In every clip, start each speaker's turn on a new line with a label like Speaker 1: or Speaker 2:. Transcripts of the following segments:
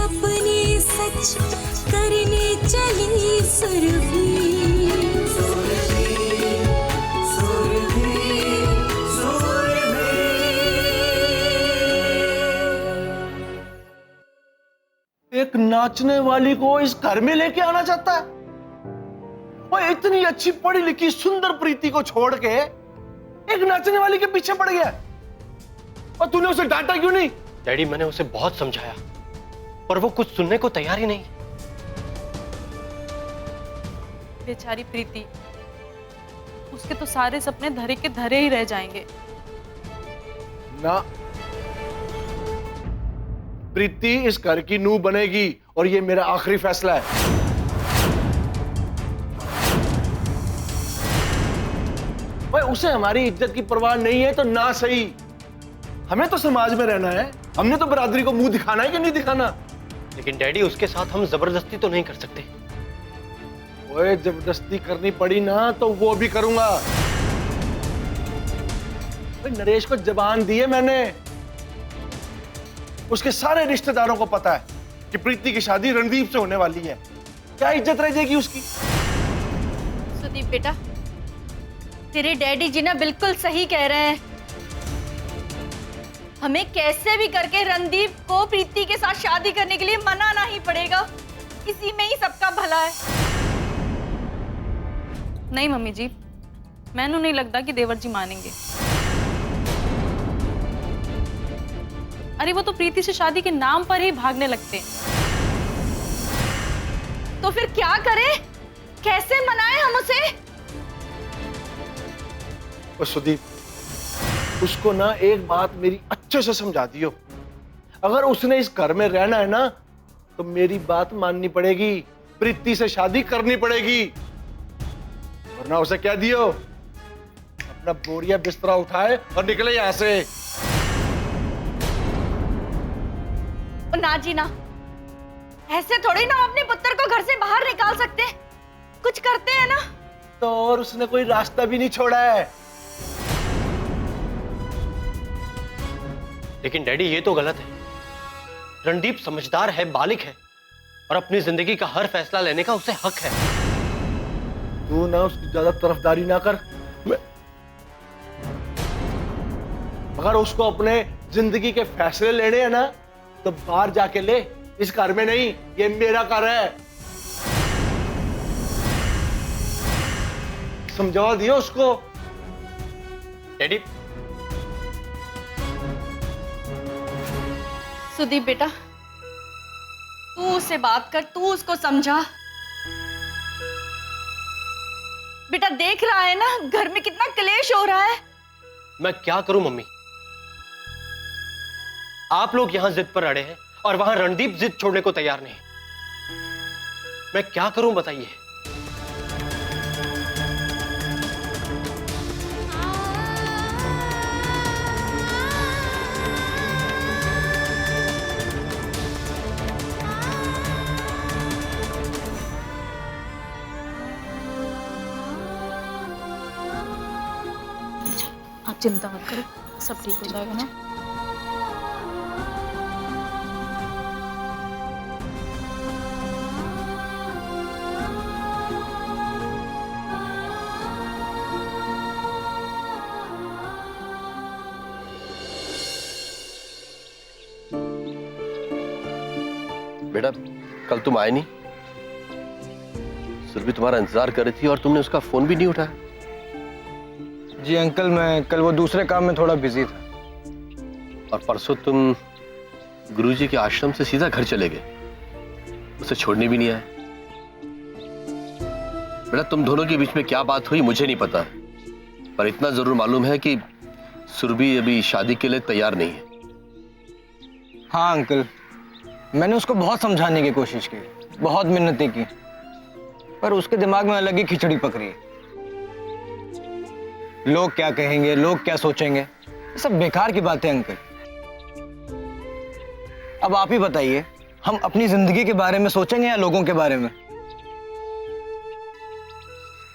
Speaker 1: सपने सच करने चली सुरभि।
Speaker 2: एक नाचने वाली को इस घर में लेके आना चाहता है? और इतनी अच्छी पढ़ी लिखी सुंदर प्रीति को छोड़ के एक नाचने वाली के पीछे पड़ गया। और तूने उसे डांटा क्यों नहीं?
Speaker 3: डैडी, मैंने उसे बहुत समझाया पर वो कुछ सुनने को तैयार ही नहीं।
Speaker 4: बेचारी प्रीति, उसके तो सारे सपने धरे के धरे ही रह जाएंगे।
Speaker 2: ना, प्रीति इस घर की नूह बनेगी और ये मेरा आखिरी फैसला है। भाई उसे हमारी इज्जत की परवाह नहीं है तो ना सही, हमें तो समाज में रहना है, हमने तो बरादरी को मुंह दिखाना है कि नहीं दिखाना।
Speaker 3: लेकिन डैडी, उसके साथ हम जबरदस्ती तो नहीं कर सकते।
Speaker 2: ओए, जबरदस्ती करनी पड़ी ना तो वो भी करूंगा। नरेश को जबान दी है मैंने, उसके सारे रिश्तेदारों को पता है कि प्रीति की शादी रणदीप से होने वाली है। क्या इज्जत रह जाएगी उसकी?
Speaker 5: सुदीप बेटा, तेरे डैडी जी ना बिल्कुल सही कह रहे हैं। हमें कैसे भी करके रणदीप को प्रीति के साथ शादी करने के लिए मनाना ही पड़ेगा। इसी में ही सबका भला है।
Speaker 4: नहीं मम्मी जी, मैनू नहीं लगता कि देवर जी मानेंगे। अरे वो तो प्रीति से शादी के नाम पर ही भागने लगते हैं।
Speaker 5: तो फिर क्या करें? कैसे मनाएं हम उसे?
Speaker 2: सुदीप, उसको ना एक बात मेरी अच्छे से समझा दियो। अगर उसने इस घर में रहना है ना तो मेरी बात माननी पड़ेगी, प्रीति से शादी करनी पड़ेगी। वरना उसे क्या दियो, अपना बोरिया बिस्तरा उठाए और निकले यहां से।
Speaker 5: ना जी ना, ऐसे थोड़ी ना अपने पुत्र को घर से बाहर निकाल सकते। कुछ करते हैं ना।
Speaker 2: तो और उसने कोई रास्ता भी नहीं छोड़ा है।
Speaker 3: लेकिन डैडी, ये तो गलत है। रणदीप समझदार है, बालिग है और अपनी जिंदगी का हर फैसला लेने का उसे हक है।
Speaker 2: तू ना उसकी ज्यादा तरफदारी ना कर। अगर उसको अपने जिंदगी के फैसले लेने हैं ना तो बाहर जाके ले, इस घर में नहीं। ये मेरा घर है। समझा दियो उसको।
Speaker 3: डैडी,
Speaker 5: सुदीप बेटा, तू उससे बात कर, तू उसको समझा। बेटा देख रहा है ना घर में कितना क्लेश हो रहा है।
Speaker 3: मैं क्या करूं मम्मी? आप लोग यहां जिद पर अड़े हैं और वहां रणदीप जिद छोड़ने को तैयार नहीं। मैं क्या करूं बताइए?
Speaker 4: आप चिंता मत करो, सब ठीक हो जाएगा ना।
Speaker 6: बेटा, कल तुम आए नहीं, सुरभि तुम्हारा इंतजार कर रही थी और तुमने उसका फोन भी नहीं उठाया।
Speaker 7: जी अंकल, मैं कल वो दूसरे काम में थोड़ा बिजी था।
Speaker 6: और परसों तुम गुरुजी के आश्रम से सीधा घर चले गए, उसे छोड़ने भी नहीं आए। बेटा, तुम दोनों के बीच में क्या बात हुई मुझे नहीं पता, पर इतना जरूर मालूम है कि सुरभि अभी शादी के लिए तैयार नहीं है।
Speaker 7: हाँ अंकल, मैंने उसको बहुत समझाने की कोशिश की, बहुत मिन्नतें की, पर उसके दिमाग में अलग ही खिचड़ी पक रही है। लोग क्या कहेंगे, लोग क्या सोचेंगे, ये सब बेकार की बातें अंकल। अब आप ही बताइए, हम अपनी जिंदगी के बारे में सोचेंगे या लोगों के बारे में?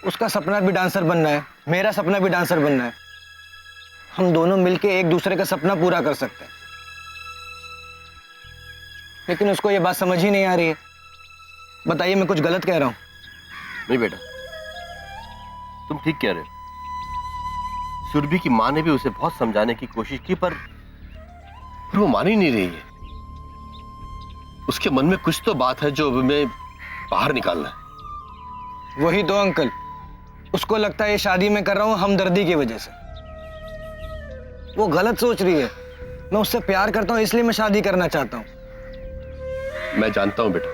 Speaker 7: उसका सपना भी डांसर बनना है, मेरा सपना भी डांसर बनना है। हम दोनों मिलके एक दूसरे का सपना पूरा कर सकते हैं। लेकिन उसको ये बात समझ ही नहीं आ रही है। बताइए, मैं कुछ गलत कह रहा हूँ?
Speaker 6: नहीं बेटा, तुम ठीक कह रहे हो। सुरभि की माँ ने भी उसे बहुत समझाने की कोशिश की, पर वो मान ही नहीं रही है। उसके मन में कुछ तो बात है जो हमें बाहर निकालना है।
Speaker 7: वही तो अंकल, उसको लगता है ये शादी मैं कर रहा हूँ हमदर्दी की वजह से। वो गलत सोच रही है। मैं उससे प्यार करता हूँ, इसलिए मैं शादी करना चाहता हूँ।
Speaker 6: मैं जानता हूं बेटा,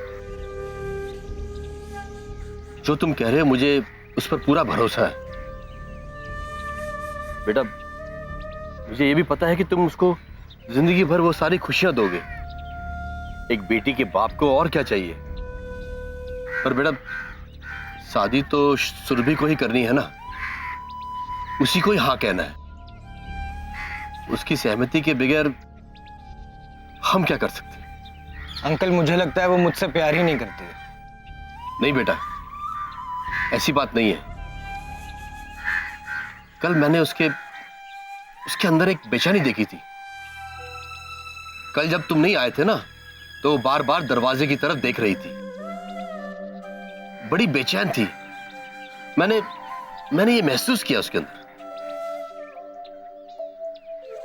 Speaker 6: जो तुम कह रहे हो मुझे उस पर पूरा भरोसा है। बेटा, मुझे ये भी पता है कि तुम उसको जिंदगी भर वो सारी खुशियां दोगे। एक बेटी के बाप को और क्या चाहिए। पर बेटा, शादी तो सुरभि को ही करनी है ना, उसी को ही हाँ कहना है। उसकी सहमति के बगैर हम क्या कर सकते हैं?
Speaker 7: अंकल, मुझे लगता है वो मुझसे प्यार ही नहीं करती है।
Speaker 6: नहीं बेटा, ऐसी बात नहीं है। कल मैंने उसके अंदर एक बेचैनी देखी थी। कल जब तुम नहीं आए थे ना, तो वो बार बार दरवाजे की तरफ देख रही थी, बड़ी बेचैन थी। मैंने ये महसूस किया उसके अंदर।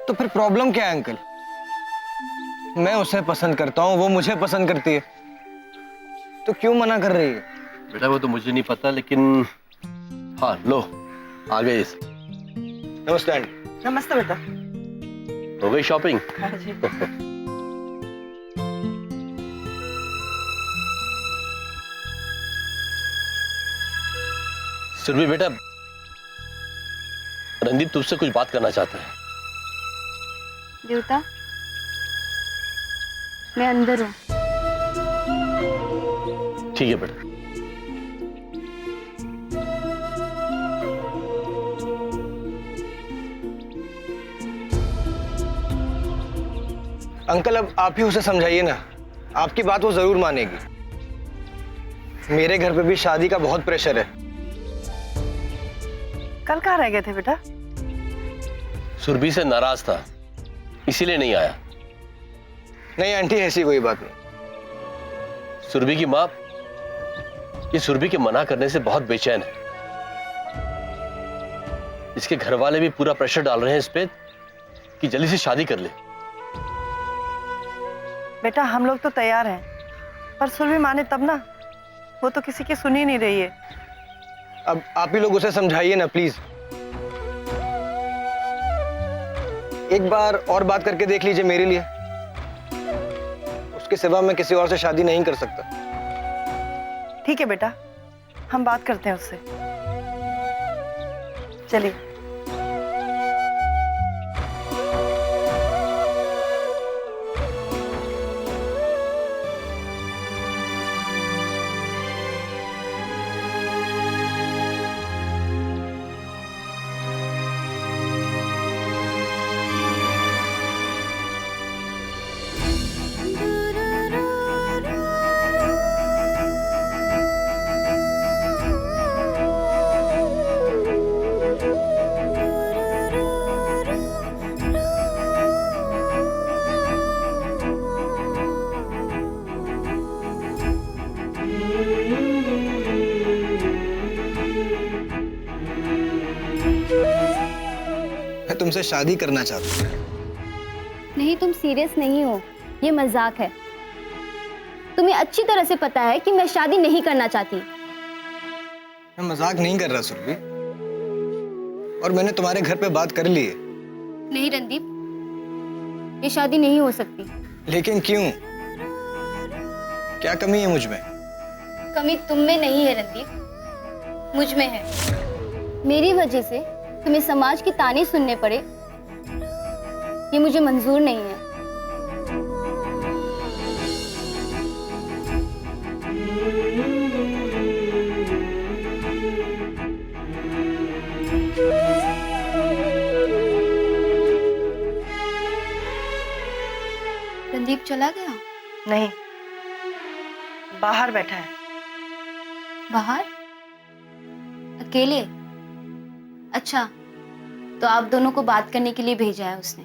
Speaker 7: तो फिर प्रॉब्लम क्या है अंकल? मैं उसे पसंद करता हूँ, वो मुझे पसंद करती है, तो क्यों मना कर रही है?
Speaker 6: बेटा, वो तो मुझे नहीं पता, लेकिन हाँ, लो आ गए।
Speaker 7: नमस्ते आंटी।
Speaker 8: नमस्ते बेटा।
Speaker 6: हो गई शॉपिंग?
Speaker 8: हाँ जी।
Speaker 6: सुरभि बेटा, रणदीप तुझसे कुछ बात करना चाहता है।
Speaker 5: देवता, मैं अंदर हूँ।
Speaker 6: ठीक है बेटा।
Speaker 7: अंकल, अब आप ही उसे समझाइए ना, आपकी बात वो जरूर मानेगी। मेरे घर पे भी शादी का बहुत प्रेशर है।
Speaker 8: कल कहाँ रह गए थे बेटा?
Speaker 6: सुरभि से नाराज था, इसीलिए नहीं आया।
Speaker 7: नहीं आंटी, ऐसी कोई बात नहीं।
Speaker 6: सुरभि की माँ ये सुरभि के मना करने से बहुत बेचैन है। इसके घर वाले भी पूरा प्रेशर डाल रहे हैं इस पे कि जल्दी से शादी कर ले।
Speaker 8: बेटा, हम लोग तो तैयार हैं, पर सुरभि माने तब ना। वो तो किसी की सुन ही नहीं रही है।
Speaker 7: अब आप ही लोग उसे समझाइए ना प्लीज। एक बार और बात करके देख लीजिए मेरे लिए। उसके सिवा मैं किसी और से शादी नहीं कर सकता।
Speaker 8: ठीक है बेटा, हम बात करते हैं उससे। चलिए।
Speaker 7: मैं तुमसे शादी करना चाहता हूँ।
Speaker 9: नहीं, तुम सीरियस नहीं हो, ये मजाक है। तुम्हें अच्छी तरह से पता है कि मैं शादी नहीं करना चाहती।
Speaker 7: मैं मजाक नहीं कर रहा सुरभि, और मैंने तुम्हारे घर पे बात कर ली है।
Speaker 9: नहीं रणदीप, ये शादी नहीं हो सकती।
Speaker 7: लेकिन क्यों? क्या कमी है मुझ में?
Speaker 9: कमी तुम में नहीं है रणदीप, मुझ में है। मेरी वजह से तुम्हें समाज की ताने सुनने पड़े, ये मुझे मंजूर नहीं है। रणदीप चला गया?
Speaker 8: नहीं, बाहर बैठा है।
Speaker 9: बाहर अकेले? अच्छा, तो आप दोनों को बात करने के लिए भेजा है उसने?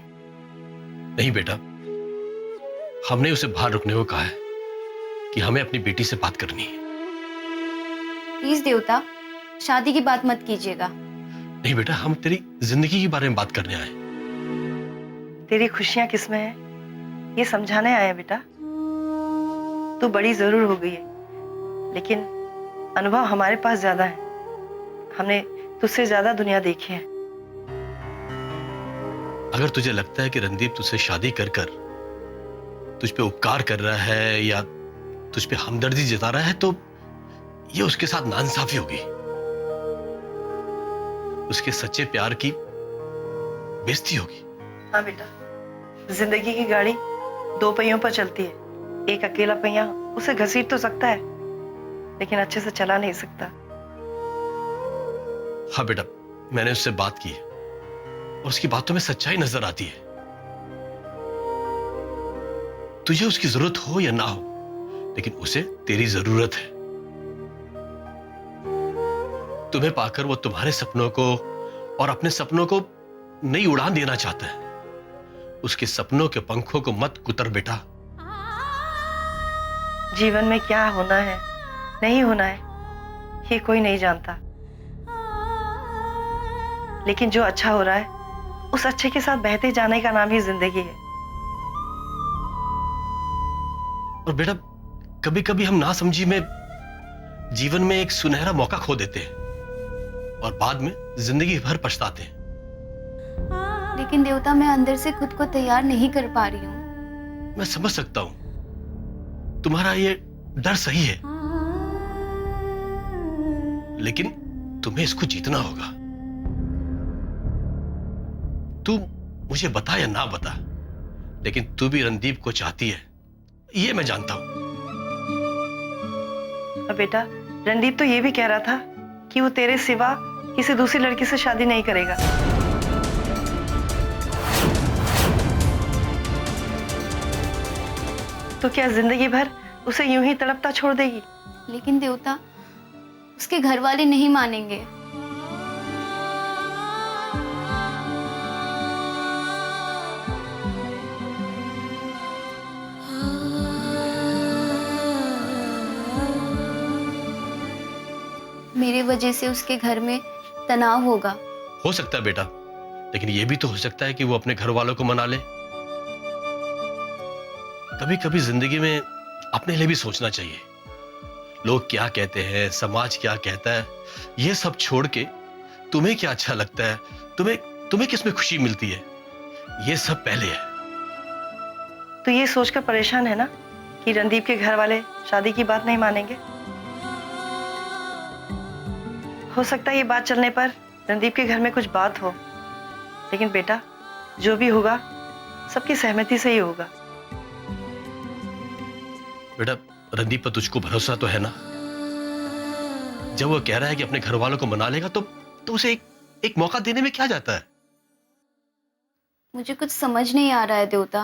Speaker 6: नहीं बेटा, हमने उसे बाहर रुकने को कहा है कि हमें अपनी बेटी से बात करनी है।
Speaker 9: प्लीज देवता, शादी की बात मत कीजिएगा।
Speaker 6: नहीं बेटा, हम तेरी जिंदगी के बारे में बात करने आए।
Speaker 8: तेरी खुशियां किसमें है ये समझाने आए हैं बेटा। तू बड़ी जरूर हो गई है, लेकिन अनुभव हमारे पास ज्यादा है। हमने तुझसे ज्यादा दुनिया देखी है।
Speaker 6: अगर तुझे लगता है कि रणदीप तुझसे शादी कर कर तुझ पे उपकार कर रहा है या तुझ पे हमदर्दी जता रहा है, तो ये उसके साथ नाइंसाफी होगी। उसके सच्चे प्यार की बेइज्जती होगी।
Speaker 8: हाँ बेटा, जिंदगी की गाड़ी दो पहियों पर चलती है। एक अकेला पहिया उसे घसीट तो सकता है, लेकिन अच्छे से चला नहीं सकता।
Speaker 6: हाँ बेटा, मैंने उससे बात की है और उसकी बातों में सच्चाई नजर आती है। तुझे उसकी जरूरत हो या ना हो, लेकिन उसे तेरी जरूरत है। तुम्हें पाकर वो तुम्हारे सपनों को और अपने सपनों को नई उड़ान देना चाहता है। उसके सपनों के पंखों को मत कुतर बेटा।
Speaker 8: जीवन में क्या होना है नहीं होना है ये कोई नहीं जानता, लेकिन जो अच्छा हो रहा है उस अच्छे के साथ बहते जाने का नाम ही जिंदगी है।
Speaker 6: और बेटा, कभी कभी हम नासमझी में जीवन में एक सुनहरा मौका खो देते हैं और बाद में जिंदगी भर पछताते हैं।
Speaker 9: लेकिन देवता, मैं अंदर से खुद को तैयार नहीं कर पा रही हूँ।
Speaker 6: मैं समझ सकता हूं, तुम्हारा ये डर सही है, लेकिन तुम्हें इसको जीतना होगा। तू मुझे बता या ना बता, लेकिन तू भी रणदीप को चाहती है, ये मैं जानता हूं।
Speaker 8: अब बेटा, रणदीप तो ये भी कह रहा था कि वो तेरे सिवा किसी दूसरी लड़की से शादी नहीं करेगा। तो क्या जिंदगी भर उसे यूं ही तड़पता छोड़ देगी?
Speaker 9: लेकिन देवता, उसके घर वाले नहीं मानेंगे। मेरे वजह से उसके घर में तनाव होगा।
Speaker 6: हो सकता है बेटा, लेकिन यह भी तो हो सकता है कि वो अपने घर वालों को मना ले। कभी कभी जिंदगी में अपने लिए भी सोचना चाहिए। लोग क्या कहते हैं, समाज क्या कहता है, ये सब छोड़ के तुम्हें क्या अच्छा लगता है, तुम्हें किसमें खुशी मिलती है, ये सब पहले है।
Speaker 8: तो ये सोचकर परेशान है ना कि रणदीप के घर वाले शादी की बात नहीं मानेंगे। हो सकता है ये बात चलने पर रणदीप के घर में कुछ बात हो, लेकिन बेटा, जो भी होगा सबकी सहमति से ही होगा।
Speaker 6: बेटा, रणदीप पर तुझको भरोसा तो है ना? जब वो कह रहा है कि अपने घर वालों को मना लेगा, तो उसे एक मौका देने में क्या जाता है?
Speaker 9: मुझे कुछ समझ नहीं आ रहा है देवता।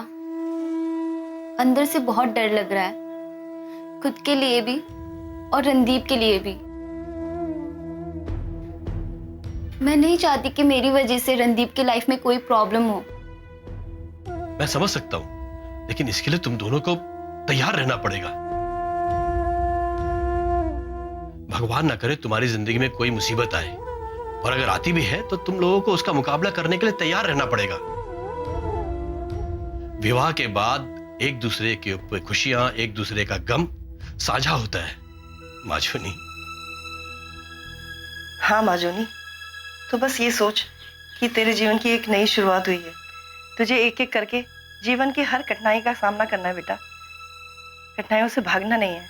Speaker 9: अंदर से बहुत डर लग रहा है, खुद के लिए भी और रणदीप के लिए भी। मैं नहीं चाहती कि मेरी वजह से रणदीप की लाइफ में कोई प्रॉब्लम हो।
Speaker 6: मैं समझ सकता हूं, लेकिन इसके लिए तुम दोनों को तैयार रहना पड़ेगा। भगवान ना करे तुम्हारी जिंदगी में कोई मुसीबत आए, और अगर आती भी है तो तुम लोगों को उसका मुकाबला करने के लिए तैयार रहना पड़ेगा। विवाह के बाद एक दूसरे के ऊपर खुशियां, एक दूसरे का गम साझा होता है। माजूनी।
Speaker 8: हाँ माजूनी, तो बस ये सोच कि तेरे जीवन की एक नई शुरुआत हुई है। तुझे एक एक करके जीवन की हर कठिनाई का सामना करना है बेटा। कठिनाइयों से भागना नहीं है।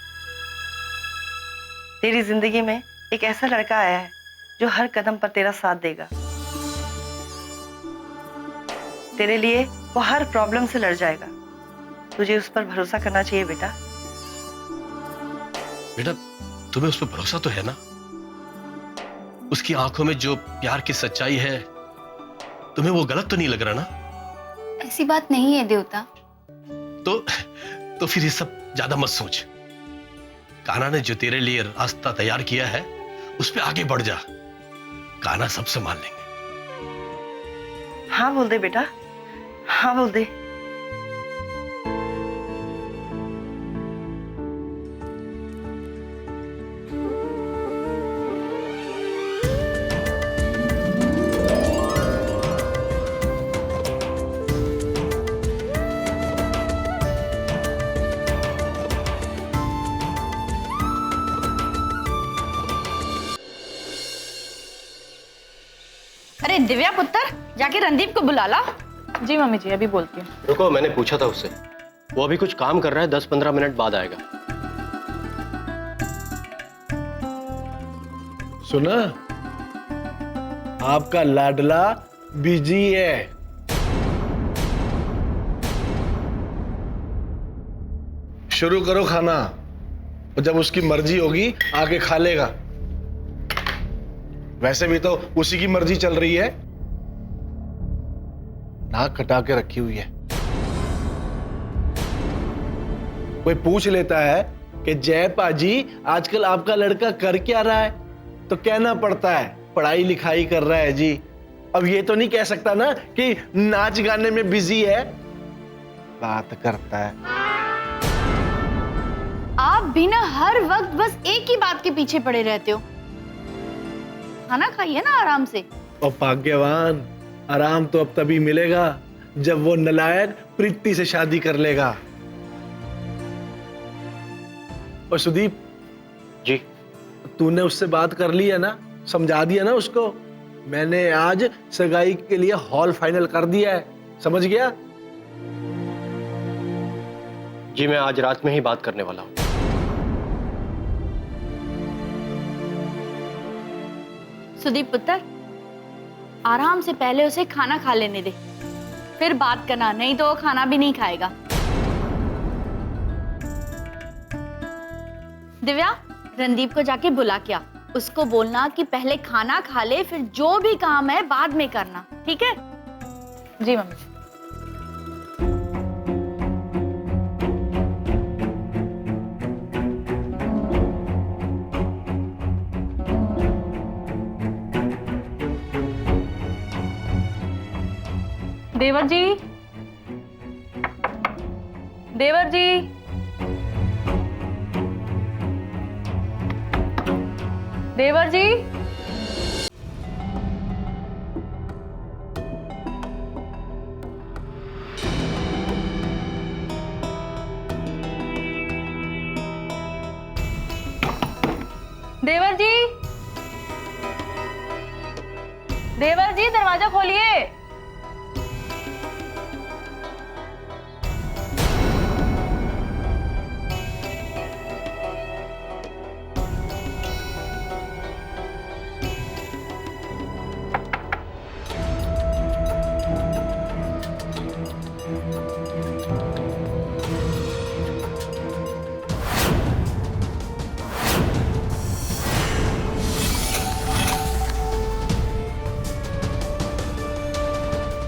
Speaker 8: तेरी जिंदगी में एक ऐसा लड़का आया है जो हर कदम पर तेरा साथ देगा। तेरे लिए वो हर प्रॉब्लम से लड़ जाएगा। तुझे उस पर भरोसा करना चाहिए बेटा।
Speaker 6: बेटा, तुम्हें उस पर भरोसा तो है ना? उसकी आंखों में जो प्यार की सच्चाई है, तुम्हें वो गलत तो नहीं लग रहा ना?
Speaker 9: ऐसी बात नहीं है देवता।
Speaker 6: तो फिर ये सब ज्यादा मत सोच। कान्हा ने जो तेरे लिए रास्ता तैयार किया है, उस पे आगे बढ़ जा। कान्हा सब संभाल लेंगे।
Speaker 8: हाँ बोल दे बेटा, हाँ बोल दे।
Speaker 5: दिव्या पुत्र, जाके रणदीप को बुला ला।
Speaker 4: जी मम्मी जी, अभी बोलती हूँ।
Speaker 3: रुको, मैंने पूछा था उससे, वो अभी कुछ काम कर रहा है, 10-15 मिनट बाद आएगा।
Speaker 2: सुना, आपका लाडला बिजी है। शुरू करो खाना, और जब उसकी मर्जी होगी आके खा लेगा। वैसे भी तो उसी की मर्जी चल रही है, नाक कटा के रखी हुई है। कोई पूछ लेता है कि जय पाजी आजकल आपका लड़का कर क्या रहा है, तो कहना पड़ता है पढ़ाई लिखाई कर रहा है जी। अब ये तो नहीं कह सकता ना कि नाच गाने में बिजी है। बात करता है।
Speaker 5: आप भी ना हर वक्त बस एक ही बात के पीछे पड़े रहते हो। खाना खाइए ना आराम से।
Speaker 2: और भाग्यवान, आराम तो अब तभी मिलेगा जब वो नालायक प्रीति से शादी कर लेगा। और सुदीप
Speaker 3: जी,
Speaker 2: तूने उससे बात कर ली है ना, समझा दिया ना उसको? मैंने आज सगाई के लिए हॉल फाइनल कर दिया है, समझ गया?
Speaker 3: जी मैं आज रात में ही बात करने वाला हूँ।
Speaker 5: सुदीप पुत्र, आराम से पहले उसे खाना खा लेने दे, फिर बात करना, नहीं तो वो खाना भी नहीं खाएगा। दिव्या, रणदीप को जाके बुला के आ। उसको बोलना कि पहले खाना खा ले, फिर जो भी काम है बाद में करना, ठीक है?
Speaker 4: जी मम्मी जी। देवर जी, देवर जी, देवर जी, देवर जी, देवर जी, दरवाजा खोलिए।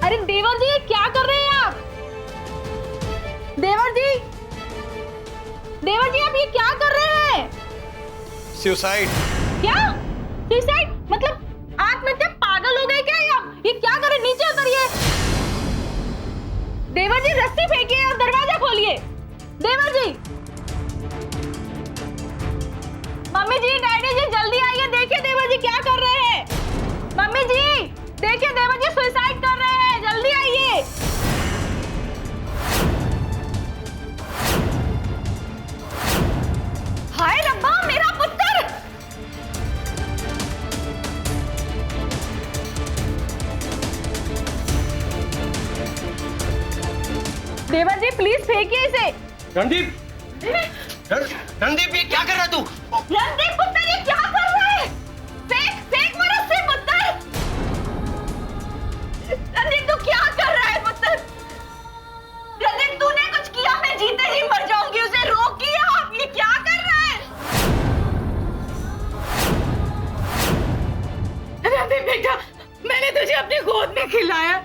Speaker 4: अरे देवर जी, क्या कर रहे हैं आप? देवर जी, देवर जी, आप ये क्या कर रहे हैं?
Speaker 7: सुसाइड।
Speaker 5: क्या सुसाइड? मतलब आप मतलब पागल हो गए क्या? ये क्या कर रहे? नीचे उतरिए। देवर जी, रस्सी फेंकिए और दरवाजा खोलिए। देवर जी, मम्मी जी, डैडी जी, जल्दी आइए, देखिए देवर जी क्या कर रहे हैं। मम्मी जी, देखिए देवर जी सुसाइड कर रहे हैं, जल्दी आइए। हाय रब्बा, मेरा पुत्र! देवर जी, प्लीज फेंकिए इसे।
Speaker 3: रणदीप, रणदीप ये क्या कर रहा है तू?
Speaker 5: रणदीप पुत्र, ये क्या कर रहा है? फेंक, फेंक वो रस्सी पुत्र। रणदीप, तू क्या कर रहा है पुत्र? रणदीप, तूने कुछ किया, मैं जीते ही मर जाऊंगी। उसे रोकिए आप, ये क्या कर रहा है? रणदीप बेटा, मैंने तुझे अपनी गोद में खिलाया,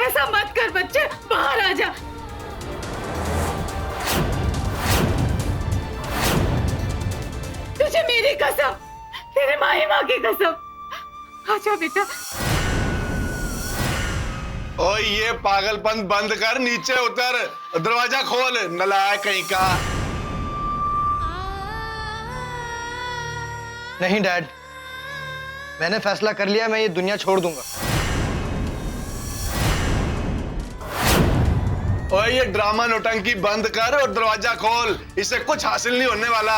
Speaker 5: ऐसा मत कर बच्चे, बाहर आ जा। तुझे मेरी कसम, तेरे माई माँ की कसम, आजा बेटा।
Speaker 2: ओए ये पागलपन बंद कर, नीचे उतर, दरवाजा खोल, नालायक कहीं का।
Speaker 7: नहीं डैड, मैंने फैसला कर लिया, मैं ये दुनिया छोड़ दूंगा।
Speaker 2: ओए ये ड्रामा नौटंकी बंद कर और दरवाजा खोल, इससे कुछ हासिल नहीं होने वाला।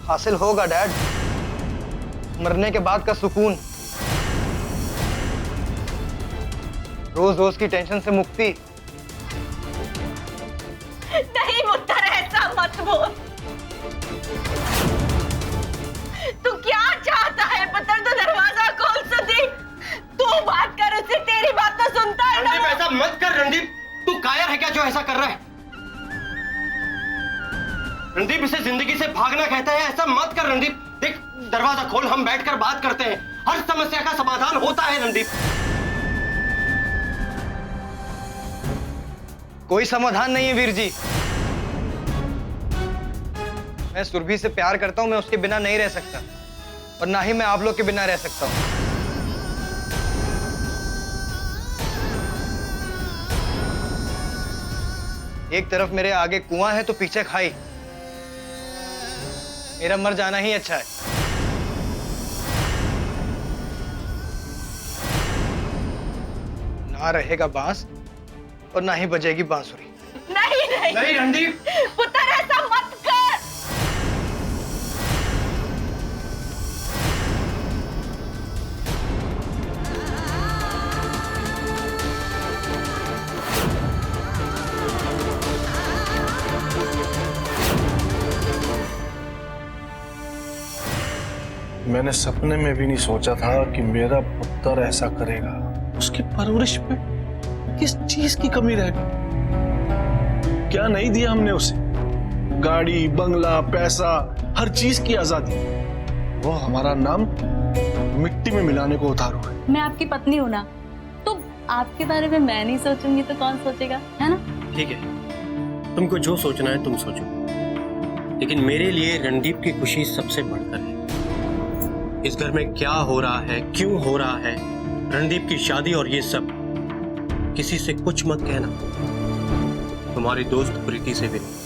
Speaker 7: हासिल होगा डैड, मरने के बाद का सुकून रोज रोज की टेंशन से मुक्ति।
Speaker 5: नहीं पुत्र, ऐसा मत बोल। तू क्या चाहता है पुत्र? तू दरवाजा खोल सदी, तू बात कर उससे, तेरी बात तो सुनता है ना।
Speaker 3: रणदीप ऐसा मत कर रणदीप, तू कायर है क्या जो ऐसा कर रहा है? रणदीप इसे जिंदगी से भागना कहता है, ऐसा मत कर रणदीप। देख दरवाजा खोल, हम बैठकर बात करते हैं, हर समस्या का समाधान होता है रणदीप।
Speaker 7: कोई समाधान नहीं है वीर जी। मैं सुरभि से प्यार करता हूं, मैं उसके बिना नहीं रह सकता और ना ही मैं आप लोग के बिना रह सकता हूं। एक तरफ मेरे आगे कुआं है तो पीछे खाई। मेरा मर जाना ही अच्छा है। ना रहेगा बांस और ना ही बजेगी बांसुरी।
Speaker 5: नहीं नहीं
Speaker 3: नहीं रणदीप,
Speaker 5: पुत्र ऐसा मत कर।
Speaker 2: मैंने सपने में भी नहीं सोचा था कि मेरा पुत्र ऐसा करेगा। उसकी परवरिश में किस चीज की कमी रह गई? क्या नहीं दिया हमने उसे? गाड़ी, बंगला, पैसा, हर चीज की आजादी। वो हमारा नाम मिट्टी में मिलाने को उतारू है।
Speaker 4: मैं आपकी पत्नी हूं ना, तो आपके बारे में मैं नहीं सोचूंगी तो कौन सोचेगा, है ना?
Speaker 3: ठीक है, तुमको जो सोचना है तुम सोचो, लेकिन मेरे लिए रणदीप की खुशी सबसे बढ़कर है। इस घर में क्या हो रहा है, क्यों हो रहा है, रणदीप की शादी और ये सब, किसी से कुछ मत कहना, तुम्हारी दोस्त प्रीति से भी नहीं।